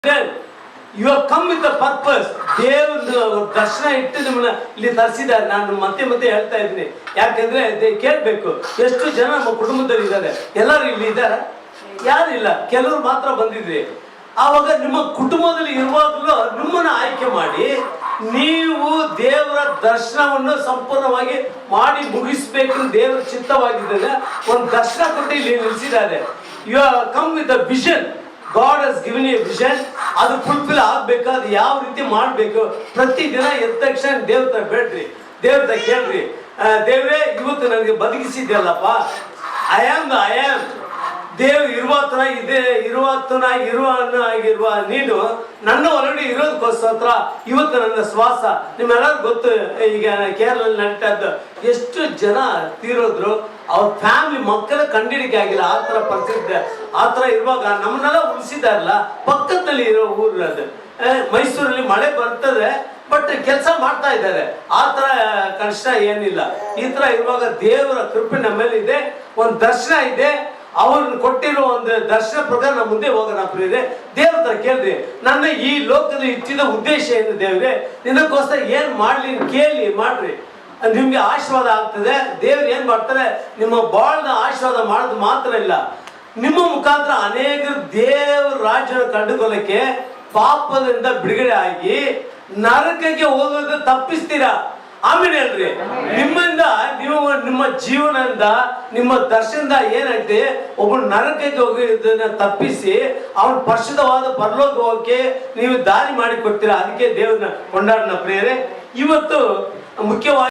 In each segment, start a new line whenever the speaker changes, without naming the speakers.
You have come with a purpose. ದೇವ್ರ ದರ್ಶನ ಇಟ್ಟು ನಿಮ್ಮನ್ನ ಇಲ್ಲಿ ತರಿಸಿದ್ದಾರೆ. ನಾನು ಮತ್ತೆ ಮತ್ತೆ ಹೇಳ್ತಾ ಇದ್ದೀನಿ, ಯಾಕಂದ್ರೆ ಕೇಳಬೇಕು, ಎಷ್ಟು ಜನ ನಮ್ಮ ಕುಟುಂಬದಲ್ಲಿ ಇದ್ದಾರೆ? ಎಲ್ಲರೂ ಇಲ್ಲಿ ಇದ್ದಾರೆ? ಯಾರಿಲ್ಲ, ಕೆಲವರು ಮಾತ್ರ ಬಂದಿದ್ರಿ. ಆವಾಗ ನಿಮ್ಮ ಕುಟುಂಬದಲ್ಲಿ ಇರುವಾಗಲೂ ನಿಮ್ಮನ್ನ ಆಯ್ಕೆ ಮಾಡಿ ನೀವು ದೇವರ ದರ್ಶನವನ್ನು ಸಂಪೂರ್ಣವಾಗಿ ಮಾಡಿ ಮುಗಿಸ್ಬೇಕು. ದೇವರ ಚಿತ್ತವಾಗಿದ್ದರೆ ಒಂದು ದರ್ಶನ ಕೊಟ್ಟು ಇಲ್ಲಿ ನಿಲ್ಲಿಸಿದ್ದಾರೆ. You have come with a vision. God has given you a vision. ಅದು ಫುಲ್ಫಿಲ್ ಆಗ್ಬೇಕು. ಅದು ಯಾವ ರೀತಿ ಮಾಡಬೇಕು? ಪ್ರತಿದಿನ ಎದ್ದ ತಕ್ಷಣ ದೇವ್ರ ಬೇಡ್ರಿ, ದೇವ್ರ ಕೇಳ್ರಿ, ದೇವ್ರೇ ಇವತ್ತು ನನಗೆ ಬದುಕಿಸಿದ್ಯಲ್ಲಪ್ಪ, ಐ ಆಮ್ ದೇವ್ ಇರುವತನ ಇದೆ, ಆಗಿರುವ ನೀನು ನನ್ನ ಒಳಗಡೆ ಇರೋದಕ್ಕೋಸ್ಕರ ಇವತ್ತು ನನ್ನ ಶ್ವಾಸ. ನಿಮ್ಮೆಲ್ಲರೂ ಗೊತ್ತು, ಈಗ ಕೇರಳದಲ್ಲಿ ನಡೀತಾ ಇದ್ದು ಎಷ್ಟು ಜನ ತೀರೋದ್ರು, ಅವ್ರ ಫ್ಯಾಮಿಲಿ ಮಕ್ಕಳ ಕಂಡಿಡಿಕೆ ಆಗಿಲ್ಲ. ಆ ಥರ ಪರಿಸ್ಥಿತಿ. ಆ ಥರ ಇರುವಾಗ ನಮ್ಮನ್ನೆಲ್ಲ ಉಳಿಸಿದಾರಲ್ಲ, ಪಕ್ಕದಲ್ಲಿ ಇರೋ ಊರು ಅದು. ಮೈಸೂರಲ್ಲಿ ಮಳೆ ಬರ್ತದೆ, ಬಟ್ ಕೆಲಸ ಮಾಡ್ತಾ ಇದ್ದಾರೆ. ಆ ಥರ ಕಷ್ಟ ಏನಿಲ್ಲ. ಈ ಥರ ಇರುವಾಗ ದೇವರ ಕೃಪೆ ನಮ್ಮ ಮೇಲೆ ಇದೆ, ಒಂದು ದರ್ಶನ ಇದೆ. ಅವ್ರನ್ನ ಕೊಟ್ಟಿರೋ ಒಂದು ದರ್ಶನ ಪ್ರಕಾರ ನಮ್ಮ ಮುಂದೆ ಹೋಗೋಣ ಪ್ರಿಯರೇ. ದೇವ್ರ ಹತ್ರ ಕೇಳ್ರಿ, ನನ್ನ ಈ ಲೋಕದ ಇಚ್ಚಿದ ಉದ್ದೇಶ ಏನು ದೇವ್ರೆ, ನಿನಗೋಸ್ಕರ ಏನ್ ಮಾಡ್ಲಿ ಕೇಳಿ ಮಾಡ್ರಿ, ನಿಮ್ಗೆ ಆಶೀರ್ವಾದ ಆಗ್ತದೆ. ದೇವ್ರು ಏನ್ ಮಾಡ್ತಾರೆ, ನಿಮ್ಮ ಬಾಳ್ನ ಆಶೀರ್ವಾದ ಮಾಡೋದು ಮಾತ್ರ ಇಲ್ಲ, ನಿಮ್ಮ ಮುಖಾಂತರ ಅನೇಕ ದೇವ್ರ ರಾಜ್ಯವನ್ನು ಕಂಡುಕೊಳ್ಳಕ್ಕೆ ಪಾಪದಿಂದ ಬಿಡುಗಡೆ ಆಗಿ ನರಕಕ್ಕೆ ಹೋಗೋದು ತಪ್ಪಿಸ್ತೀರಾ. ಆಮೇಲೆ ಹೇಳ್ರಿ, ನಿಮ್ಮಿಂದ ನೀವು ನಿಮ್ಮ ಜೀವನದಿಂದ ನಿಮ್ಮ ದರ್ಶನದಿಂದ ಏನಾಯ್ತು, ಒಬ್ಬ ನರಕಕ್ಕೆ ಹೋಗಿ ಇದನ್ನ ತಪ್ಪಿಸಿ ಅವನ ಪರಿಶುದ್ಧವಾದ ಪರಲೋಕ ಹೋಗಕ್ಕೆ ನೀವು ದಾರಿ ಮಾಡಿ ಕೊಡ್ತೀರಾ. ಅದಕ್ಕೆ ದೇವ್ರನ್ನ ಕೊಂಡಾಡನ ಪ್ರಿಯರೇ. ಇವತ್ತು ಮುಖ್ಯವಾಗಿ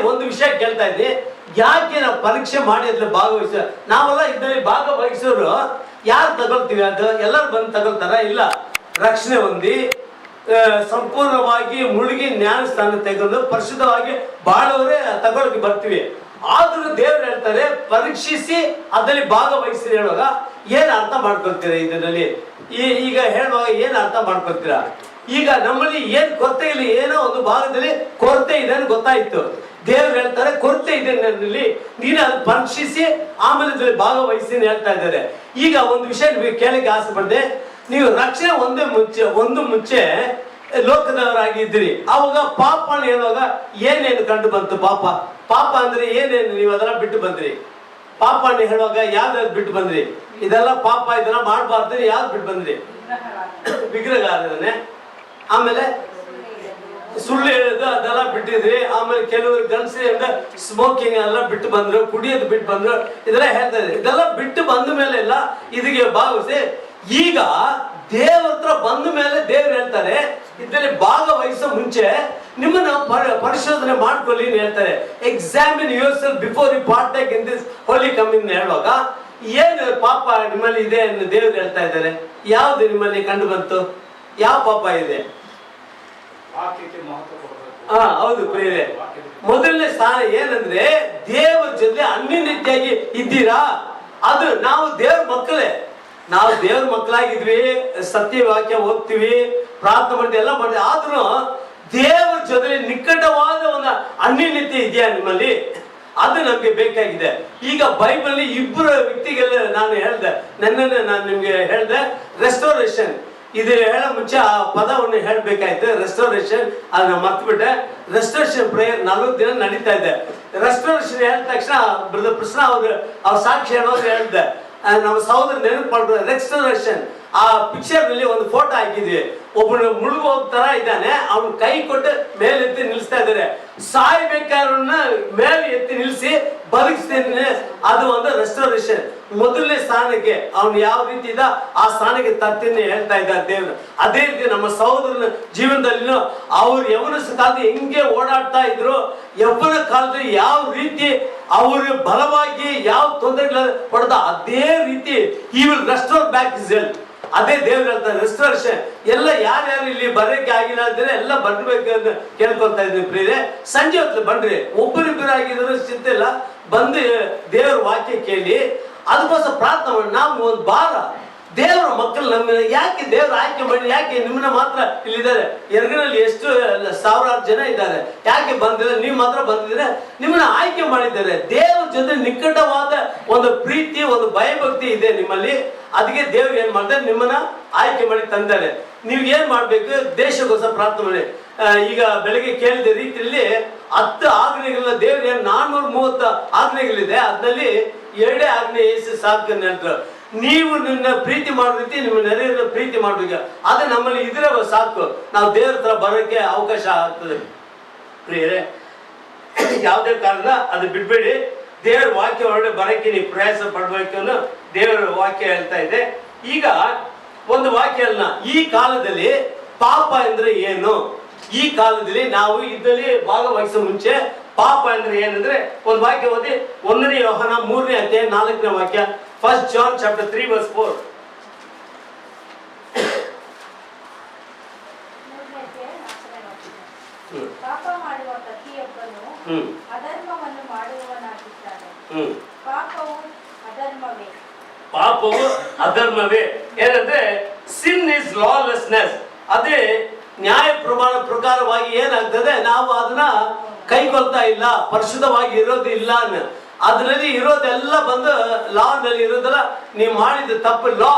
ಒಂದು ವಿಷಯ ಕೇಳ್ತಾ ಇದ್ದೆ, ಯಾಕೆ ನಾವು ಪರೀಕ್ಷೆ ಮಾಡಿ ಅದ್ರಲ್ಲಿ ಭಾಗವಹಿಸ, ನಾವೆಲ್ಲ ಇದರಲ್ಲಿ ಭಾಗವಹಿಸೋರು ಯಾರು ತಗೊಳ್ತೀವಿ? ಅದು ಎಲ್ಲರೂ ಬಂದು ತಗೊಳ್ತಾರ? ಇಲ್ಲ. ರಕ್ಷಣೆ ಹೊಂದಿ ಸಂಪೂರ್ಣವಾಗಿ ಮುಳುಗಿ ಜ್ಞಾನ ಸ್ಥಾನ ತೆಗೆದು ಪರಿಶುದ್ಧವಾಗಿ ಬಾಳೋರೆ ತಗೊಳಕ್ಕೆ ಬರ್ತೀವಿ. ಆದ್ರೂ ದೇವ್ರು ಹೇಳ್ತಾರೆ, ಪರೀಕ್ಷಿಸಿ ಅದರಲ್ಲಿ ಭಾಗವಹಿಸಿ ಹೇಳುವಾಗ ಏನ್ ಅರ್ಥ ಮಾಡ್ಕೊಳ್ತೀರಾ? ಇದರಲ್ಲಿ ಈಗ ಹೇಳುವಾಗ ಏನ್ ಅರ್ಥ ಮಾಡ್ಕೊಳ್ತೀರಾ? ಈಗ ನಮ್ಮಲ್ಲಿ ಏನ್ ಕೊರತೆ ಇಲ್ಲ, ಏನೋ ಒಂದು ಭಾಗದಲ್ಲಿ ಕೊರತೆ ಇದೆ ಅಂತ ಗೊತ್ತಾಯ್ತು. ದೇವ್ರು ಹೇಳ್ತಾರೆ, ಕೊರತೆ ಇದೆ ನನ್ನಲ್ಲಿ, ನೀನು ಅದು ಪರೀಕ್ಷಿಸಿ ಆಮೇಲೆ ಇದ್ರಲ್ಲಿ ಭಾಗವಹಿಸಿ ಹೇಳ್ತಾ ಇದ್ದಾರೆ. ಈಗ ಒಂದು ವಿಷಯ ನಿಮಗೆ ಕೇಳಕ್ಕೆ ಆಸೆ ಪಡ್ದೆ. ನೀವು ರಕ್ಷಣೆ ಒಂದು ಮುಂಚೆ ಲೋಕದವರಾಗಿದ್ದೀರಿ. ಅವಾಗ ಪಾಪ ಹೇಳುವಾಗ ಏನೇನು ಕಂಡು ಬಂತು? ಪಾಪ ಅಂದ್ರೆ ಏನೇನು? ನೀವು ಅದೆಲ್ಲ ಬಿಟ್ಟು ಬಂದ್ರಿ. ಪಾಪ ಹೇಳುವಾಗ ಯಾವ್ದಾದ್ರು ಬಿಟ್ಟು ಬಂದ್ರಿ? ಇದೆಲ್ಲ ಪಾಪ, ಇದೆಲ್ಲ ಮಾಡಬಾರ್ದು, ಯಾವ್ದು ಬಿಟ್ಟು ಬಂದ್ರಿ? ವಿಗ್ರಹ ಆರಾಧನೆ, ಆಮೇಲೆ ಸುಳ್ಳು ಹೇಳೋದು ಅದೆಲ್ಲ ಬಿಟ್ಟಿದ್ರಿ. ಆಮೇಲೆ ಕೆಲವರು ಗಂಡಸರಿಂದ ಸ್ಮೋಕಿಂಗ್ ಎಲ್ಲ ಬಿಟ್ಟು ಬಂದ್ರು, ಕುಡಿಯೋದು ಬಿಟ್ಟು ಬಂದ್ರು, ಇದೆಲ್ಲ ಹೇಳ್ತಾ ಇದ್ರಿ. ಇದೆಲ್ಲ ಬಿಟ್ಟು ಬಂದ ಮೇಲೆ ಎಲ್ಲ ಇದಕ್ಕೆ ಭಾಗವಹಿಸಿ. ಈಗ ದೇವ್ರ ಹತ್ರ ಬಂದ ಮೇಲೆ ದೇವ್ರು ಹೇಳ್ತಾರೆ, ಇದರಲ್ಲಿ ಭಾಗವಹಿಸೋ ಮುಂಚೆ ನಿಮ್ಮನ್ನ ಪರಿಶೋಧನೆ ಮಾಡ್ಕೊಳ್ಳಿ ಹೇಳ್ತಾರೆ. Examine yourself before you partake in this holy communion ಹೇಳುವಾಗ ಏನು ಪಾಪ ನಿಮ್ಮಲ್ಲಿ ಇದೆ ಎಂದು ದೇವ್ರು ಹೇಳ್ತಾ ಇದ್ದಾರೆ. ಯಾವ್ದು ನಿಮ್ಮಲ್ಲಿ ಕಂಡು ಬಂತು? ಯಾವ ಪಾಪ ಇದೆ? ಹೌದು ಪ್ರಿಯರೇ, ಮೊದಲನೇ ಸ್ಥಾನ ಏನಂದ್ರೆ ದೇವರ ಜೊತೆ ಅನ್ಯೋನ್ಯತೆಯಾಗಿ ಇದ್ದೀರಾ. ಅದು ನಾವು ದೇವ್ರ ಮಕ್ಕಳೇ, ನಾವು ದೇವ್ರ ಮಕ್ಕಳಾಗಿದ್ವಿ, ಸತ್ಯವಾಕ್ಯ ಓದ್ತೀವಿ, ಪ್ರಾರ್ಥನೆ ಮಾಡ್ತೀವಿ, ಎಲ್ಲ ಮಾಡ್ತೀವಿ. ಆದ್ರೂ ದೇವರ ಜೊತೆ ನಿಕಟವಾದ ಒಂದು ಅನ್ಯೋನ್ಯತೆ ಇದೆಯಾ ನಿಮ್ಮಲ್ಲಿ? ಅದು ನಮ್ಗೆ ಬೇಕಾಗಿದೆ. ಈಗ ಬೈಬಲ್ ಇಬ್ಬರು ವ್ಯಕ್ತಿಗೆಲ್ಲ ನಾನು ಹೇಳ್ದೆ, ನನ್ನನ್ನು ನಾನು ನಿಮ್ಗೆ ಹೇಳ್ದೆ, ರೆಸ್ಟೋರೇಷನ್. ಇದು ಹೇಳೋ ಮುಂಚೆ ಆ ಪದವನ್ನು ಹೇಳ್ಬೇಕಾಯ್ತು, ರೆಸ್ಟೋರೇಷನ್. ಅದನ್ನ ಮರ್ತ್ಬಿಟ್ಟೆ. ರೆಸ್ಟೋರೇಷನ್ ಪ್ರೇಯರ್ 40 ದಿನ ನಡೀತಾ ಇದೆ. ರೆಸ್ಟೋರೇಷನ್ ಹೇಳಿದ ತಕ್ಷಣ ಬ್ರದರ್ ಕೃಷ್ಣ ಅವ್ರ ಸಾಕ್ಷಿ ಹೇಳೋದು ಹೇಳಿದೆ, ನಮ್ಮ ಸಹೋದರ ನೆನಪು ಮಾಡ್ತಾರೆ ರೆಸ್ಟೋರೇಷನ್ ಆ ಪಿಕ್ಚರ್ ನಲ್ಲಿ ಒಂದು ಫೋಟೋ ಹಾಕಿದ್ವಿ. ಒಬ್ಬನು ಮುಳುಗು ಹೋಗ್ತಾರ ಇದ್ದಾನೆ, ಅವ್ನ ಕೈ ಕೊಟ್ಟು ಮೇಲೆ ಎತ್ತಿ ನಿಲ್ಲಿಸ್ತಾ ಇದ್ದಾರೆ. ಸಾಯ್ಬೇಕಾದ್ರನ್ನ ಮೇಲೆ ಎತ್ತಿ ನಿಲ್ಲಿಸಿ ಬದುಕಿಸ್ತೇನೆ, ಅದು ಒಂದು ರೆಸ್ಟೋರೇಷನ್. ಮೊದಲನೇ ಸ್ಥಾನಕ್ಕೆ ಅವ್ನು ಯಾವ ರೀತಿ ಇದ್ದ ಆ ಸ್ಥಾನಕ್ಕೆ ತರ್ತೀನಿ ಹೇಳ್ತಾ ಇದ್ದಾರೆ ದೇವರು. ಅದೇ ರೀತಿ ನಮ್ಮ ಸಹೋದರನ ಜೀವನದಲ್ಲಿನೂ ಅವ್ರು ಯವನ ಕಾಲದಲ್ಲಿ ಹೆಂಗೆ ಓಡಾಡ್ತಾ ಇದ್ರು, ಯವ್ವನ ಕಾಲದಲ್ಲಿ ಯಾವ ರೀತಿ ಅವರು ಬಲವಾಗಿ ಯಾವ ತೊಂದರೆಗಳ ಪಡೆದ ಅದೇ ರೀತಿ ಈ will restore back is health. ಅದೇ ದೇವ್ರು ಹೇಳ್ತಾರೆ ರೆಸ್ಟೋರೇಷನ್. ಎಲ್ಲ ಯಾರ್ಯಾರು ಇಲ್ಲಿ ಬರೋಕೆ ಆಗಿಲ್ಲ ಅಂದ್ರೆ ಎಲ್ಲ ಬರ್ಬೇಕು ಅಂತ ಕೇಳ್ಕೊಳ್ತಾ ಇದ್ವಿ ಪ್ರಿಯರೇ. ಸಂಜೆ ಹೊತ್ತು ಬನ್ರಿ, ಒಬ್ಬರಿಬ್ಬರು ಆಗಿದ್ರು ಚಿಂತೆ ಇಲ್ಲ, ಬಂದು ದೇವರ ವಾಕ್ಯ ಕೇಳಿ ಅದಕ್ಕೋಸ್ಕರ ಪ್ರಾರ್ಥನೆ ಮಾಡಿ. ನಾವು ಒಂದು ಭಾರ ದೇವರ ಮಕ್ಕಳು ನಮ್ಮ ಯಾಕೆ ದೇವ್ರ ಆಯ್ಕೆ ಮಾಡಿ, ಯಾಕೆ ನಿಮ್ಮನ್ನ ಮಾತ್ರ ಇಲ್ಲಿದ್ದಾರೆ, ಎರಗನಲ್ಲಿ ಎಷ್ಟು ಸಾವಿರಾರು ಜನ ಇದ್ದಾರೆ, ಯಾಕೆ ಬಂದಿಲ್ಲ, ನೀವು ಮಾತ್ರ ಬಂದಿದ್ರೆ ನಿಮ್ಮನ್ನ ಆಯ್ಕೆ ಮಾಡಿದ್ದಾರೆ. ದೇವ್ರ ಜೊತೆ ನಿಕಟವಾದ ಒಂದು ಪ್ರೀತಿ, ಒಂದು ಭಯಭಕ್ತಿ ಇದೆ ನಿಮ್ಮಲ್ಲಿ. ಅದಕ್ಕೆ ದೇವ್ರು ಏನ್ ಮಾಡ್ತಾರೆ, ನಿಮ್ಮನ್ನ ಆಯ್ಕೆ ಮಾಡಿ ತಂದಾರೆ. ನೀವು ಏನ್ ಮಾಡ್ಬೇಕು, ದೇಶಕ್ಕೋಸ್ಕರ ಪ್ರಾರ್ಥನೆ ಮಾಡಿ. ಈಗ ಬೆಳಗ್ಗೆ ಕೇಳಿದ ರೀತಿಯಲ್ಲಿ 10 ಆಜ್ಞೆಗಳನ್ನ ದೇವ್ರ 430 ಆಜ್ಞೆಗಳಿದೆ, ಅದರಲ್ಲಿ 2 ಆಜ್ಞೆ ಏಸು ಸಾಕು ಅಂತ. ನೀವು ನಿನ್ನ ಪ್ರೀತಿ ಮಾಡೋ ರೀತಿ ನಿಮ್ಮ ನೆರೆಯವರ ಪ್ರೀತಿ ಮಾಡ್ಬೇಕು. ಅದು ನಮ್ಮಲ್ಲಿ ಇದ್ರೆ ಸಾಕು, ನಾವು ದೇವ್ರ ಹತ್ರ ಬರೋಕ್ಕೆ ಅವಕಾಶ ಆಗ್ತದೆ ಪ್ರಿಯರೇ. ಯಾವುದೇ ಕಾರಣ ಅದು ಬಿಡ್ಬೇಡಿ. ದೇವರ ವಾಕ್ಯ ಹೊರಡೆ ಬರೋಕ್ಕೆ ನೀವು ಪ್ರಯಾಸ ಪಡ್ಬೇಕು ಅನ್ನೋ ದೇವರ ವಾಕ್ಯ ಹೇಳ್ತಾ ಇದೆ. ಈಗ ಒಂದು ವಾಕ್ಯ ಅಲ್ಲ, ಈ ಕಾಲದಲ್ಲಿ ಪಾಪ ಅಂದ್ರೆ ಏನು, ಈ ಕಾಲದಲ್ಲಿ ನಾವು ಇದರಲ್ಲಿ ಭಾಗವಹಿಸೋ ಮುಂಚೆ ಪಾಪ ಅಂದ್ರೆ ಏನಂದ್ರೆ ಒಂದು ವಾಕ್ಯ ಓದಿ. 1 ಯೋಹನ 3ನೇ ಅಧ್ಯಾಯ 4ನೇ ವಾಕ್ಯ. 1 John chapter 3 verse 4.
ಪಾಪ ಮಾಡುವ ಪ್ರತಿಯೊಬ್ಬನು ಅಧರ್ಮವನ್ನು ಮಾಡುವವನಾಗಿದ್ದಾನೆ. ಪಾಪವು ಅಧರ್ಮವೇ.
ಪಾಪವು ಅಧರ್ಮವೇ ಏನಂದ್ರೆ ಸಿನ್ ಇಸ್ ಲಾಲೆಸ್ನೆಸ್. ಅದೇ ನ್ಯಾಯ ಪ್ರಮಾಣ ಪ್ರಕಾರವಾಗಿ ಏನಾಗ್ತದೆ, ನಾವು ಅದನ್ನ ಕೈಗೊಳ್ತಾ ಇಲ್ಲ, ಪರಿಶುದ್ಧವಾಗಿ ಇರೋದಿಲ್ಲ. ಅದರಲ್ಲಿ ಇರೋದೆಲ್ಲ ಬಂದು ಲಾ ನಲ್ಲಿ ಇರೋದಲ್ಲ. ನೀವು ಮಾಡಿದ ತಪ್ಪು ಲಾ.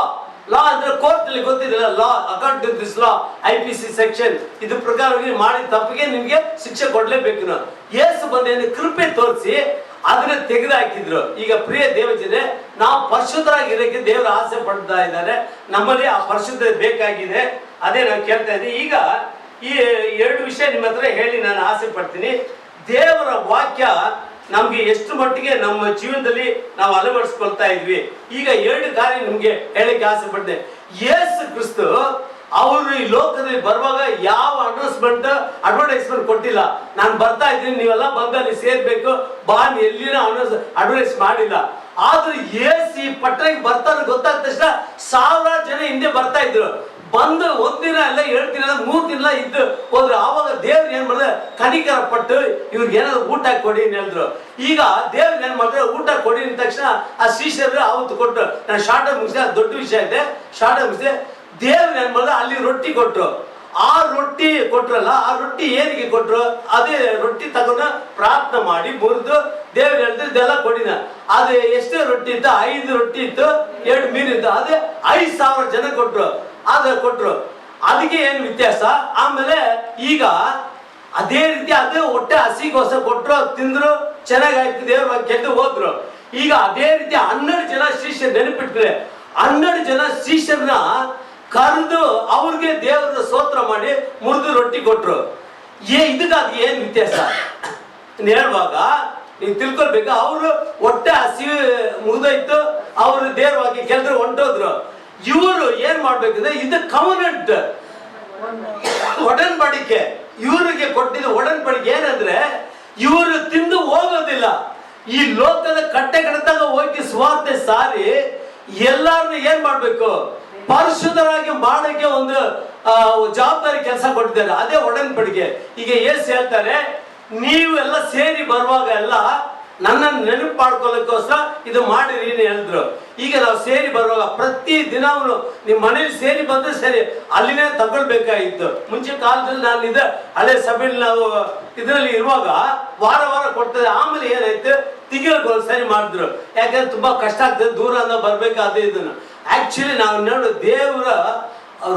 ಲಾ ಅಂದ್ರೆ ಕೋರ್ಟ್ ಅಲ್ಲಿ ಗೊತ್ತಿರಲಿಲ್ಲ, law according to this law IPC section, ಇದು ಪ್ರಕಾರವಾಗಿ ಮಾಡಿದ ತಪ್ಪಿಗೆ ನಿಮ್ಗೆ ಶಿಕ್ಷೆ ಕೊಡ್ಲೇಬೇಕು. ನಾವು ಯೇಸು ಬಂದೇನು ಕೃಪೆ ತೋರಿಸಿ ಅದನ್ನ ತೆಗೆದು ಹಾಕಿದ್ರು. ಈಗ ಪ್ರಿಯ ದೇವಜನೆ, ನಾವು ಪರಿಶುದ್ಧರಾಗಿರೋಕ್ಕೆ ದೇವರ ಆಸೆ ಪಡ್ತಾ ಇದ್ದಾರೆ. ನಮ್ಮಲ್ಲಿ ಆ ಪರಿಶುದ್ಧತೆ ಬೇಕಾಗಿದೆ. ಅದೇ ನಾವು ಕೇಳ್ತಾ ಇದ್ದೀವಿ. ಈಗ ಈ 2 ವಿಷಯ ನಿಮ್ಮ ಹತ್ರ ಹೇಳಿ ನಾನು ಆಸೆ ಪಡ್ತೀನಿ. ದೇವರ ವಾಕ್ಯ ನಮ್ಗೆ ಎಷ್ಟು ಮಟ್ಟಿಗೆ ನಮ್ಮ ಜೀವನದಲ್ಲಿ ನಾವು ಅಳವಡಿಸ್ಕೊಳ್ತಾ ಇದ್ವಿ. ಈಗ 2 ಕಾರ್ಯ ನಿಮ್ಗೆ ಹೇಳಕ್ಕೆ ಆಸೆ ಪಡ್ತೇನೆ. ಯೇಸು ಕ್ರಿಸ್ತು ಅವರು ಈ ಲೋಕದಲ್ಲಿ ಬರುವಾಗ ಯಾವ ಅಡ್ವರ್ಟೈಸ್ಮೆಂಟ್ ಕೊಟ್ಟಿಲ್ಲ. ನಾನು ಬರ್ತಾ ಇದ್ದೀನಿ, ನೀವೆಲ್ಲ ಬಂದಲ್ಲಿ ಸೇರ್ಬೇಕು ಬಾ, ಎಲ್ಲಿನ ಅಡ್ವರ್ಟೈಸ್ ಮಾಡಿಲ್ಲ. ಆದ್ರೆ ಯೇಸು ಪಟ್ಟಣಕ್ಕೆ ಬರ್ತಾರೆ ಗೊತ್ತಾದ ತಕ್ಷಣ 1000 ಜನ ಹಿಂದೆ ಬರ್ತಾ ಇದ್ರು. ಬಂದು 1 ದಿನ ಅಲ್ಲ, 2 ದಿನ ಅಲ್ಲ, 3 ದಿನ ಇದ್ದು ಹೋದ್ರು. ಆವಾಗ ದೇವ್ರು ಏನ್ ಮಾಡಿದ್ರೆ ಕನಿಕರ ಪಟ್ಟು ಇವ್ರಿಗೆ ಏನಾದ್ರು ಊಟ ಕೊಡಿ ಅಂತ ಹೇಳಿದ್ರು. ಈಗ ದೇವ್ರು ಏನ್ ಮಾಡಿದ್ರೆ ಊಟ ಕೊಡಿ ಅಂದ ತಕ್ಷಣ ಆ ಶಿಷ್ಯರು ಅವತ್ತು ಕೊಟ್ಟರು. ನಾನು ಶಾರ್ಟ್ ಮುಗಿಸಿದೆ, ಅದು ದೊಡ್ಡ ವಿಷಯ ಇದೆ, ಶಾರ್ಟ್ ಮುಗಿಸಿದೆ. ದೇವ್ರು ಏನ್ ಮಾಡಿದ್ರೆ ಅಲ್ಲಿ ರೊಟ್ಟಿ ಕೊಟ್ರು. ಆ ರೊಟ್ಟಿ ಕೊಟ್ರಲ್ಲ, ಆ ರೊಟ್ಟಿ ಏನಿಗೆ ಕೊಟ್ರು, ಅದೇ ರೊಟ್ಟಿ ತಗೊಂಡು ಪ್ರಾರ್ಥನೆ ಮಾಡಿ ಮುರಿದು ದೇವ್ರು ಹೇಳಿದ್ರೆ ಇದೆಲ್ಲ ಕೊಡಿನ. ಅದು ಎಷ್ಟೇ ರೊಟ್ಟಿ ಇತ್ತು, 5 ರೊಟ್ಟಿ ಇತ್ತು, 2 ಮೀನು ಇತ್ತು. ಅದೇ 5000 ಜನ ಕೊಟ್ರು. ಕೊಟ್ರು. ಅದಕ್ಕೆ ಏನು ವ್ಯತ್ಯಾಸ. ಆಮೇಲೆ ಈಗ ಅದೇ ರೀತಿ ಅದೇ ಹೊಟ್ಟೆ ಹಸಿಗೋಸ್ಕರ ಕೊಟ್ರು, ತಿಂದ್ರು, ಚೆನ್ನಾಗಾಯ್ತು, ದೇವ್ರ ಗೆದ್ದು ಹೋದ್ರು. ಈಗ ಅದೇ ರೀತಿ 12 ಜನ ಶಿಷ್ಯರು ನೆನಪಿಟ್ರೆ 12 ಜನ ಶಿಷ್ಯರನ್ನ ಕರೆದು ಅವ್ರಿಗೆ ದೇವರ ಸ್ತೋತ್ರ ಮಾಡಿ ಮುರಿದು ರೊಟ್ಟಿ ಕೊಟ್ರು. ಇದಕ್ಕೆ ಅದು ಏನ್ ವ್ಯತ್ಯಾಸ ಹೇಳುವಾಗ ನೀವು ತಿಳ್ಕೊಳ್ಬೇಕು. ಅವರು ಹೊಟ್ಟೆ ಹಸಿ ಮುಗಿದೋಯ್ತು, ಅವರು ದೇವರವಾಗಿ ಕೆಲ್ದ್ರು ಹೊಂಟೋದ್ರು. ಇವರು ಏನ್ ಮಾಡ್ಬೇಕಂದ್ರೆ ಇದು ಕವನೆಂಟ್ ಒಡನ್ಬಡಿಕೆ. ಇವರಿಗೆ ಕೊಟ್ಟಿದ್ದ ಒಡನ್ಬಡಿಕೆ ಏನಂದ್ರೆ ಇವರು ತಿಂದು ಹೋಗೋದಿಲ್ಲ. ಈ ಲೋಕದ ಕಟ್ಟೆ ಕಡತಾಗ ಹೋಗಿ ಸ್ವಾರ್ಥ ಸಾರಿ ಎಲ್ಲಾರನ್ನು ಏನ್ ಮಾಡ್ಬೇಕು, ಪರಿಶುದ್ಧರಾಗಿ ಮಾಡಕ್ಕೆ ಒಂದು ಜವಾಬ್ದಾರಿ ಕೆಲಸ ಕೊಟ್ಟಿದ್ದಾರೆ. ಅದೇ ಒಡನ್ಬಡಿಕೆ. ಈಗ ಯೇಸು ಹೇಳ್ತಾರೆ, ನೀವು ಎಲ್ಲ ಸೇರಿ ಬರುವಾಗ ಎಲ್ಲ ನನ್ನನ್ನು ನೆನಪು ಮಾಡ್ಕೊಳ್ಳೋಕ್ಕೋಸ್ಕರ ಇದು ಮಾಡಿರಿ ಅಂತ ಹೇಳಿದ್ರು. ಈಗ ನಾವು ಸೇರಿ ಬರುವಾಗ ಪ್ರತಿ ದಿನ ಅವನು ನಿಮ್ಮ ಮನೇಲಿ ಸೇರಿ ಬಂದ್ರೆ ಸರಿ, ಅಲ್ಲಿನೇ ತಗೊಳ್ಬೇಕಾಗಿತ್ತು. ಮುಂಚೆ ಕಾಲದಲ್ಲಿ ನಾನು ಇದೆ ಹಳೆ ಸಭೆಯಲ್ಲಿ ನಾವು ಇದರಲ್ಲಿ ಇರುವಾಗ ವಾರ ವಾರ ಕೊಡ್ತದೆ. ಆಮೇಲೆ ಏನಾಯ್ತು, ತಿಂಗಳಿಗೆ ಸರಿ ಮಾಡಿದ್ರು. ಯಾಕಂದ್ರೆ ತುಂಬಾ ಕಷ್ಟ ಆಗ್ತದೆ, ದೂರ ಬರ್ಬೇಕಾದ್ರೆ ಇದನ್ನು. ಆಕ್ಚುಲಿ ನಾವು ನೋಡು ದೇವರ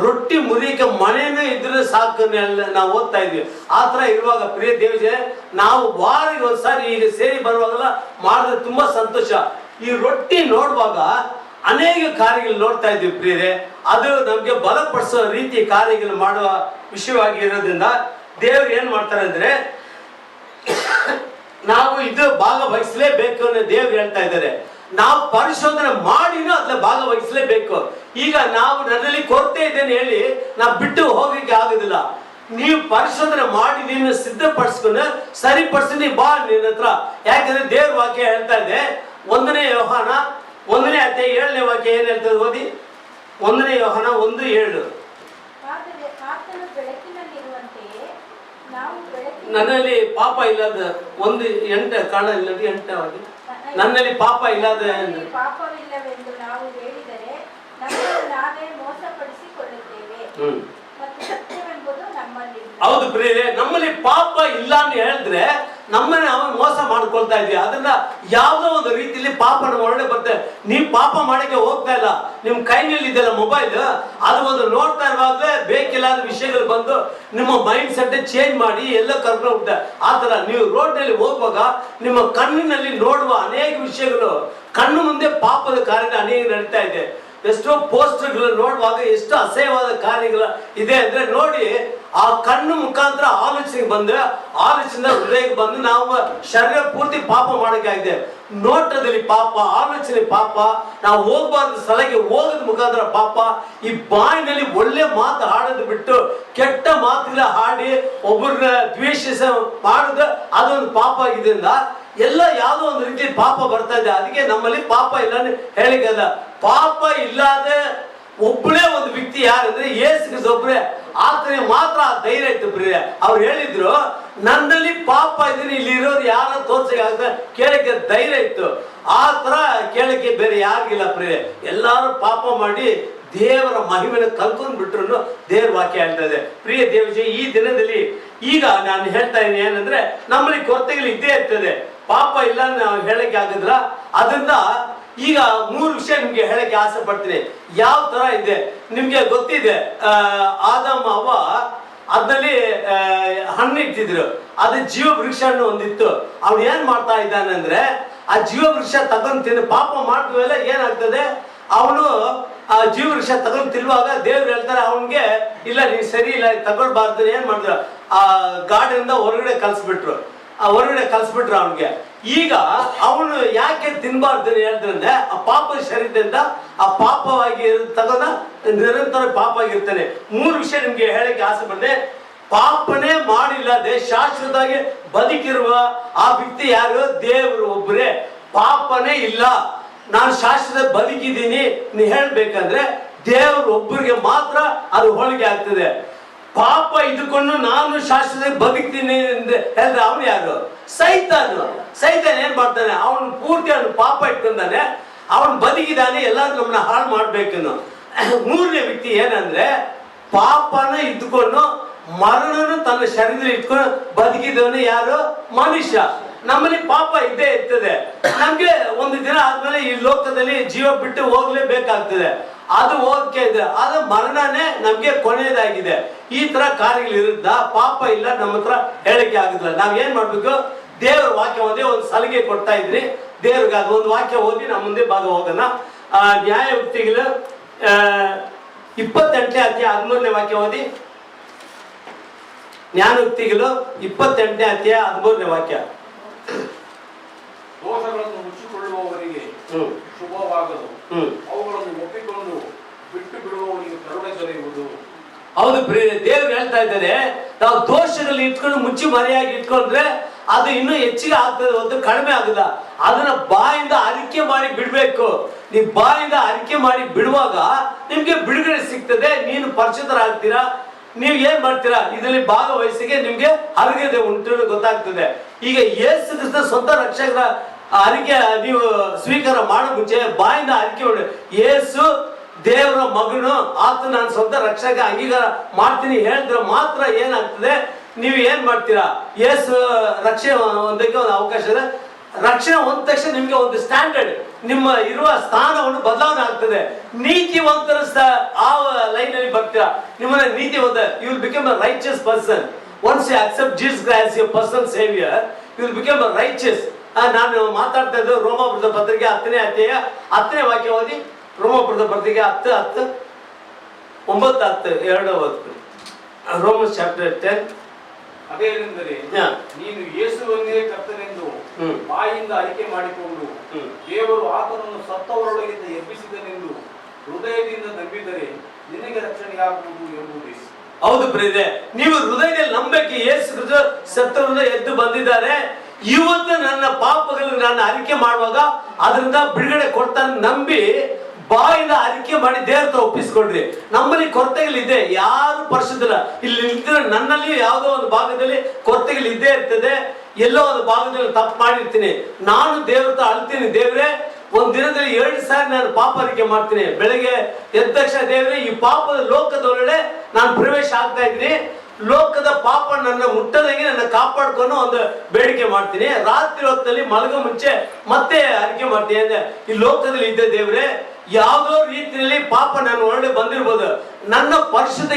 ರೊಟ್ಟಿ ಮುರಿಯಕ್ಕೆ ಮನೆಯೇ ಇದ್ರೆ ಸಾಕು ನಾವು ಓದ್ತಾ ಇದ್ವಿ. ಆ ತರ ಇರುವಾಗ ಪ್ರಿಯ ದೇವಜೆ, ನಾವು ವಾರಿಗೆ ಒಂದ್ಸಾರಿ ಈಗ ಸೇರಿ ಬರುವಾಗೆಲ್ಲ ಮಾಡಿದ್ರೆ ತುಂಬಾ ಸಂತೋಷ. ಈ ರೊಟ್ಟಿ ನೋಡುವಾಗ ಅನೇಕ ಕಾರ್ಯಗಳು ನೋಡ್ತಾ ಇದ್ವಿ ಪ್ರಿಯರೇ. ಅದು ನಮ್ಗೆ ಬಲಪಡಿಸೋ ರೀತಿ ಕಾರ್ಯಗಳು ಮಾಡುವ ವಿಷಯವಾಗಿ ಇರೋದ್ರಿಂದ ದೇವ್ರು ಏನ್ ಮಾಡ್ತಾರೆ ಅಂದ್ರೆ ನಾವು ಇದು ಭಾಗವಹಿಸಲೇಬೇಕು ಅನ್ನೋ ದೇವ್ರು ಹೇಳ್ತಾ ಇದ್ದಾರೆ. ನಾವು ಪರಿಶೋಧನೆ ಮಾಡಿನೂ ಅದ್ರಲ್ಲಿ ಭಾಗವಹಿಸಲೇಬೇಕು. ಈಗ ನಾವು ನನ್ನಲ್ಲಿ ಕೊರತೆ ಇದ್ದೇನೆ ಹೇಳಿ ನಾವು ಬಿಟ್ಟು ಹೋಗಲಿಕ್ಕೆ ಆಗುದಿಲ್ಲ. ನೀವು ಪರಿಶೋಧನೆ ಮಾಡಿ ನೀನು ಸಿದ್ಧಪಡಿಸ್ಕೊಂಡು ಸರಿಪಡಿಸಿ ನೀ ಬಾ ನಿನ್ನ ಹತ್ರ. ಯಾಕಂದ್ರೆ ದೇವ್ರ ವಾಕ್ಯ ಹೇಳ್ತಾ ಇದೆ, 1ನೇ ಯೋಹಾನ 1ನೇ ಅಧ್ಯಾಯ 7ನೇ ವಾಕ್ಯ ಏನ್ ಹೇಳ್ತದೆ ಓದಿ. 1ನೇ ಯೋಹಾನ 1:7. ನನ್ನಲ್ಲಿ ಪಾಪ ಇಲ್ಲದ 1:8 ಕಾಣ ಇಲ್ಲ 8 ನನ್ನಲ್ಲಿ ಪಾಪ ಇಲ್ಲದ
ಪಾಪವಿಲ್ಲವೆಂದು ನಾವು ಹೇಳಿದರೆ ನಮ್ಮನ್ನು ನಾವೇ ಮೋಸಪಡಿಸಿಕೊಳ್ಳುತ್ತೇವೆ ಮತ್ತು ಸತ್ಯವೆಂಬುದು ನಮ್ಮಲ್ಲಿ.
ಹೌದು ಪ್ರಿಯರೇ, ನಮ್ಮಲ್ಲಿ ಪಾಪ ಇಲ್ಲ ಅಂತ ಹೇಳಿದ್ರೆ ನಮ್ಮನ್ನ ನಾವು ಮೋಸ ಮಾಡ್ಕೊಳ್ತಾ ಇದ್ವಿ. ಅದನ್ನ ಯಾವುದೋ ಒಂದು ರೀತಿಯಲ್ಲಿ ಪಾಪ ನಮ್ಮ ಒಳಗಡೆ ಬರ್ತದೆ. ನೀವು ಪಾಪ ಮಾಡಕ್ಕೆ ಹೋಗ್ತಾ ಇಲ್ಲ, ನಿಮ್ ಕೈನಲ್ಲಿ ಇದೆಲ್ಲ ಮೊಬೈಲ್, ಅದು ಒಂದು ನೋಡ್ತಾ ಇರುವಾಗಲೇ ಬೇಕಿಲ್ಲದ ವಿಷಯಗಳು ಬಂದು ನಿಮ್ಮ ಮೈಂಡ್ ಸೆಟ್ ಚೇಂಜ್ ಮಾಡಿ ಎಲ್ಲ ಕರ್ಕೊಂಡು ಹೋಗ್ತಾರೆ. ಆತರ ನೀವು ರೋಡ್ ನಲ್ಲಿ ಹೋಗುವಾಗ ನಿಮ್ಮ ಕಣ್ಣಿನಲ್ಲಿ ನೋಡುವ ಅನೇಕ ವಿಷಯಗಳು ಕಣ್ಣು ಮುಂದೆ ಪಾಪದ ಕಾರ್ಯ ಅನೇಕ ನಡೀತಾ ಇದೆ. ಎಷ್ಟೋ ಪೋಸ್ಟರ್ಗಳು ನೋಡುವಾಗ ಎಷ್ಟು ಅಸಹ್ಯವಾದ ಕಾರ್ಯಗಳು ಇದೆ ಅಂದ್ರೆ ನೋಡಿ, ಆ ಕಣ್ಣು ಮುಖಾಂತರ ಆಲೋಚನೆಗೆ ಬಂದು ಆಲೋಚನೆ ಹೃದಯಕ್ಕೆ ಬಂದು ನಾವು ಶರೀರ ಪೂರ್ತಿ ಪಾಪ ಮಾಡೋಕ್ಕಾಗಿದೆ. ನೋಟದಲ್ಲಿ ಪಾಪ, ಆಲೋಚನೆ ಪಾಪ, ನಾವು ಹೋಗಬಾರ್ದು ಸ್ಥಳಕ್ಕೆ ಹೋಗೋದ್ ಮುಖಾಂತರ ಪಾಪ. ಈ ಬಾಯಿನಲ್ಲಿ ಒಳ್ಳೆ ಮಾತು ಹಾಡೋದು ಬಿಟ್ಟು ಕೆಟ್ಟ ಮಾತುಗಳ ಹಾಡಿ ಒಬ್ಬರನ್ನ ದ್ವೇಷಿಸ ಮಾಡುದು ಅದೊಂದು ಪಾಪ ಆಗಿದ್ರಿಂದ ಎಲ್ಲ ಯಾವುದೋ ಒಂದು ರೀತಿ ಪಾಪ ಬರ್ತಾ ಇದೆ. ಅದಕ್ಕೆ ನಮ್ಮಲ್ಲಿ ಪಾಪ ಇಲ್ಲ ಹೇಳಿಕಲ್ಲ. ಪಾಪ ಇಲ್ಲದ ಒಬ್ಬಳೇ ಒಂದು ವ್ಯಕ್ತಿ ಯಾರಂದ್ರೆ ಯೇಸು ಕ್ರಿಸ್ತ ಒಬ್ಬರೇ. ಆತನಿಗೆ ಮಾತ್ರ ಆ ಧೈರ್ಯ ಇತ್ತು ಪ್ರಿಯ. ಅವ್ರು ಹೇಳಿದ್ರು, ನನ್ನಲ್ಲಿ ಪಾಪ ಇದೀನಿ, ಇಲ್ಲಿ ಇರೋರು ಯಾರ ತೋರ್ಸಕ್ಕೆ ಕೇಳಕ್ಕೆ ಧೈರ್ಯ ಇತ್ತು. ಆ ತರ ಕೇಳಕ್ಕೆ ಬೇರೆ ಯಾರಿಗಿಲ್ಲ ಪ್ರಿಯ. ಎಲ್ಲಾರು ಪಾಪ ಮಾಡಿ ದೇವರ ಮಹಿಮೆನ ಕಲ್ಕೊಂಡ್ ಬಿಟ್ರು ದೇವ್ರ ವಾಕ್ಯ ಹೇಳ್ತಾ ಇದೆ. ಪ್ರಿಯ ದೇವಜಿ, ಈ ದಿನದಲ್ಲಿ ಈಗ ನಾನು ಹೇಳ್ತಾ ಇದ್ದೀನಿ ಏನಂದ್ರೆ ನಮ್ಮಲ್ಲಿ ಕೊರತೆಗಳು ಇದ್ದೇ ಇರ್ತದೆ. ಪಾಪ ಇಲ್ಲ ನಾವು ಹೇಳಕ್ಕೆ ಆಗಿದ್ರ. ಅದರಿಂದ ಈಗ 3 ವಿಷಯ ನಿಮ್ಗೆ ಹೇಳಕ್ಕೆ ಆಸೆ ಪಡ್ತೀನಿ. ಯಾವ ತರ ಇದೆ ನಿಮ್ಗೆ ಗೊತ್ತಿದೆ. ಆದಮ್ ಅವ್ವ ಅದ್ರಲ್ಲಿ ಹಣ್ಣು ಇಟ್ಟಿದ್ರು, ಅದು ಜೀವ ವೃಕ್ಷ ಹಣ್ಣು ಒಂದಿತ್ತು. ಅವ್ನು ಏನ್ ಮಾಡ್ತಾ ಇದ್ದಾನೆ ಅಂದ್ರೆ ಆ ಜೀವ ವೃಕ್ಷ ತಗೊಂಡ್ ತಿಂದು ಪಾಪ ಮಾಡ್ತೀವಲ್ಲ ಏನಾಗ್ತದೆ, ಅವನು ಆ ಜೀವ ವೃಕ್ಷ ತಗೊಂಡ್ ತಿನ್ನುವಾಗ ದೇವ್ರು ಹೇಳ್ತಾರೆ ಅವನ್ಗೆ, ಇಲ್ಲ ನೀನ್ ಸರಿ ಇಲ್ಲ ತಗೊಳ್ಬಾರ್ದು. ಏನ್ ಮಾಡಿದ್ರು, ಆ ಗಾರ್ಡನ್ ಹೊರಗಡೆ ಕಲ್ಸ್ಬಿಟ್ರು. ಅವನ್ಗೆ. ಈಗ ಅವನು ಯಾಕೆ ತಿನ್ಬಾರ್ದು ಹೇಳ್ತಾರೆ, ಆ ಪಾಪ ಶರೀರದಿಂದ ಆ ಪಾಪವಾಗಿ ತಗೊಂಡ ನಿರಂತರ ಪಾಪ ಆಗಿರ್ತಾನೆ. 3 ವಿಷಯ ನಿಮ್ಗೆ ಹೇಳಕ್ಕೆ ಆಸೆ ಪಡ್ದೆ. ಪಾಪನೇ ಮಾಡಿಲ್ಲದೆ ಶಾಶ್ವತವಾಗಿ ಬದುಕಿರುವ ಆ ವ್ಯಕ್ತಿ ಯಾರು? ದೇವರು ಒಬ್ಬರೇ. ಪಾಪನೇ ಇಲ್ಲ, ನಾನು ಶಾಶ್ವತ ಬದುಕಿದ್ದೀನಿ ನೀ ಹೇಳ್ಬೇಕಂದ್ರೆ ದೇವರು ಒಬ್ಬರಿಗೆ ಮಾತ್ರ ಅದು ಹೋಲಿಕೆ ಆಗ್ತದೆ. ಪಾಪ ಇದ್ಕೊಂಡು ನಾನು ಶಾಶ್ವತ ಬದುಕ್ತೀನಿ ಹೇಳಿದ್ರೆ ಅವನು ಯಾರು? ಸೈತಾನ್ ಏನ್ ಮಾಡ್ತಾನೆ, ಅವನು ಪೂರ್ತಿ ಅವನು ಪಾಪ ಇಟ್ಕೊಂಡಾನೆ, ಅವನು ಬದುಕಿದಾನೆ, ಎಲ್ಲರೂ ನಮ್ಮನ್ನ ಹಾಳು ಮಾಡ್ಬೇಕನ್ನು. 3ನೇ ವ್ಯಕ್ತಿ ಏನಂದ್ರೆ ಪಾಪನ ಇದ್ಕೊಂಡು ಮರಣನು ತನ್ನ ಶರೀರದಲ್ಲಿ ಇಟ್ಕೊಂಡು ಬದುಕಿದವನು ಯಾರು? ಮನುಷ್ಯ. ನಮ್ಮಲ್ಲಿ ಪಾಪ ಇದ್ದೇ ಇರ್ತದೆ. ನಮ್ಗೆ ಒಂದು ದಿನ ಆದ್ಮೇಲೆ ಈ ಲೋಕದಲ್ಲಿ ಜೀವ ಬಿಟ್ಟು ಹೋಗ್ಲೇಬೇಕಾಗ್ತದೆ. ಅದು ಹೋಗಕ್ಕೆ ಇದೆ, ಅದು ಮರಣನೇ ನಮ್ಗೆ ಕೊನೆಯದಾಗಿದೆ. ಈ ತರ ಕಾರ್ಯಗಳು ಇರುತ್ತ ಪಾಪ ಇಲ್ಲ ನಮ್ಮ ಹತ್ರ ಹೇಳಿಕೆ ಆಗುದಿಲ್ಲ. ನಾವ್ ಏನ್ ಮಾಡ್ಬೇಕು, ದೇವ್ರ ವಾಕ್ಯ ಓದಿ ಒಂದು ಸಲಿಗೆ ಕೊಡ್ತಾ ಇದ್ರಿ ದೇವ್ರಿಗೆ, ಅದು ಒಂದು ವಾಕ್ಯ ಓದಿ ನಮ್ಮ ಮುಂದೆ ಭಾಗ ಹೋಗೋಣ. ನ್ಯಾಯಯುಕ್ತಿಗಳು 28ನೇ ಅಧ್ಯಾಯ 13ನೇ ವಾಕ್ಯ ಓದಿ. ನ್ಯಾಯಯುಕ್ತಿಗಳು 28ನೇ ಅಧ್ಯಾಯ 13ನೇ ವಾಕ್ಯ.
ದೋಷಗಳನ್ನು ಮುಚ್ಚಿಕೊಳ್ಳುವವರಿಗೆ ಶುಭವಾಗದು, ಅವುಗಳನ್ನು ಒಪ್ಪಿಕೊಂಡು ಬಿಟ್ಟು ಬಿಡುವವರಿಗೆ ಕರುಣೆ ದೊರೆಯುವುದು.
ಹೌದು ಪ್ರಿಯ, ದೇವ್ರು ಹೇಳ್ತಾ ಇದ್ದಾರೆ, ನಾವು ದೋಷಗಳಲ್ಲಿ ಇಟ್ಕೊಂಡು ಮುಚ್ಚಿ ಮರೆಯಾಗಿ ಇಟ್ಕೊಂಡ್ರೆ ಅದು ಇನ್ನೂ ಹೆಚ್ಚಿಗೆ ಆಗ್ತದೆ, ಒಂದು ಕಡಿಮೆ ಆಗುದ. ಅದನ್ನ ಬಾಯಿಂದ ಅರಿಕೆ ಮಾಡಿ ಬಿಡ್ಬೇಕು. ನೀವು ಬಾಯಿಂದ ಅರಿಕೆ ಮಾಡಿ ಬಿಡುವಾಗ ನಿಮ್ಗೆ ಬಿಡುಗಡೆ ಸಿಗ್ತದೆ, ನೀನು ಪರಿಶುದ್ಧರಾಗ್ತೀರಾ. ನೀವು ಏನ್ ಮಾಡ್ತೀರಾ, ಇದರಲ್ಲಿ ಭಾಗವಹಿಸಿಗೆ ನಿಮ್ಗೆ ಅರ್ಹತೆ ಉಂಟು ಗೊತ್ತಾಗ್ತದೆ. ಈಗ ಯೇಸು ಕ್ರಿಸ್ತ ಸ್ವಂತ ರಕ್ಷಕರ ಅರಿಕೆ ನೀವು ಸ್ವೀಕಾರ ಮಾಡೋ ಮುಂಚೆ ಬಾಯಿಂದ ಅರಿಕೆ ಮಾಡಿ, ಯೇಸು ದೇವರ ಮಗನು, ಆತ ನಾನು ಸ್ವಂತ ರಕ್ಷಕ ಅಂಗೀಕಾರ ಮಾಡ್ತೀನಿ ಹೇಳಿದ್ರೆ ಮಾತ್ರ ಏನಾಗ್ತದೆ, ನೀವು ಏನ್ ಮಾಡ್ತೀರಾ, ಯೇಸು ರಕ್ಷಣೆ ಹೊಂದಕ್ಕೆ ಒಂದು ಅವಕಾಶ ಇದೆ. ರಕ್ಷಣೆ ಹೊಂದ ತಕ್ಷಣ ನಿಮ್ಗೆ ಒಂದು ಸ್ಟ್ಯಾಂಡರ್ಡ್, ನಿಮ್ಮ ಇರುವ ಸ್ಥಾನವನ್ನು ಬದಲಾವಣೆ ಆಗ್ತದೆ. ನೀತಿವಂತರ ಆ ಲೈನ್ ಅಲ್ಲಿ ಬರ್ತೀರಾ, ನಿಮ್ಮನ್ನ ನೀತಿವಂತ, you will become a righteous person. Once you accept Jesus Christ as your personal saviour, you will become a righteous. ನಾನು ಮಾತಾಡ್ತಾ ಇದ್ದು ರೋಮಾಪುರದ ಪತ್ರಿಕೆ 10ನೇ ಅಧ್ಯಾಯ 10ನೇ ವಾಕ್ಯ ಓದಿ. ರೋಮಪುರದ ಬರ್ದಿಗೆ 10:10 9:10 2 ಓದ್ತೀನಿ. Romans chapter 10.
ಅದೇನೆಂದರೆ ನೀನು ಯೇಸುವನ್ನೇ ಕರ್ತನೆಂದು ಬಾಯಿಂದ ಅರಿಕೆ ಮಾಡಿಕೊಂಡು ದೇವರು ಆತನನ್ನು ಸತ್ತವರೊಳಗಿಂದ ಎಬ್ಬಿಸಿದನೆಂದು ಹೃದಯದಿಂದ ನಂಬಿದರೆ ನಿನಗೆ ರಕ್ಷಣೆಯಾಗುವುದು ಎಂಬುದೇ.
ಹೌದು ಪ್ರಿಯರೇ, ನೀವು ಹೃದಯದಲ್ಲಿ ನಂಬಕ್ಕೆ ಯೇಸು ಕ್ರಿಸ್ತ ಸತ್ತವರಿಂದ ಎದ್ದು ಬಂದಿದ್ದಾರೆ. ಇವತ್ತು ನನ್ನ ಪಾಪಗಳನ್ನು ನಾನು ಅರಿಕೆ ಮಾಡುವಾಗ ಅದರಿಂದ ಬಿಡುಗಡೆ ಕೊಡ್ತಾನೆ ನಂಬಿ ಬಾಯಿಂದ ಅರಿಕೆ ಮಾಡಿ ದೇವರ ಒಪ್ಪಿಸ್ಕೊಂಡ್ರಿ. ನಮ್ಮಲ್ಲಿ ಕೊರತೆಗಳಿದೆ, ಯಾರು ಪರಿಶುದ್ಧಲ್ಲ. ಇಲ್ಲಿ ನಿಂತಿರೋ ನನ್ನಲ್ಲಿ ಯಾವುದೋ ಒಂದು ಭಾಗದಲ್ಲಿ ಕೊರತೆಗಳು ಇದ್ದೇ ಇರ್ತದೆ. ಎಲ್ಲೋ ಒಂದು ಭಾಗದಲ್ಲಿ ತಪ್ಪು ಮಾಡಿರ್ತೀನಿ. ನಾನು ದೇವ್ರ ಹತ್ರ ಅಳ್ತೀನಿ, ದೇವ್ರೆ ಒಂದ್ ದಿನದಲ್ಲಿ 2 ಸಾರಿ ನಾನು ಪಾಪ ಅರಿಕೆ ಮಾಡ್ತೀನಿ. ಬೆಳಗ್ಗೆ ಎದ್ದ ತಕ್ಷಣ ದೇವ್ರೆ ಈ ಪಾಪದ ಲೋಕದೊಳಗಡೆ ನಾನು ಪ್ರವೇಶ ಆಗ್ತಾ ಇದ್ದೀನಿ, ಲೋಕದ ಪಾಪ ನನ್ನ ಮುಟ್ಟದಂಗೆ ನನ್ನ ಕಾಪಾಡ್ಕೊಂಡು ಒಂದು ಬೇಡಿಕೆ ಮಾಡ್ತೀನಿ. ರಾತ್ರಿ ಹೊತ್ತಲ್ಲಿ ಮಲಗೋ ಮುಂಚೆ ಮತ್ತೆ ಅರಿಕೆ ಮಾಡ್ತೀನಿ ಅಂದ್ರೆ ಈ ಲೋಕದಲ್ಲಿ ಇದ್ದ ದೇವ್ರೆ ಯಾವುದೋ ರೀತಿಯಲ್ಲಿ ಪಾಪ ನನ್ನ ಒಳಗಡೆ ಬಂದಿರ್ಬೋದು, ನನ್ನ ಪರಿಶುದ್ಧ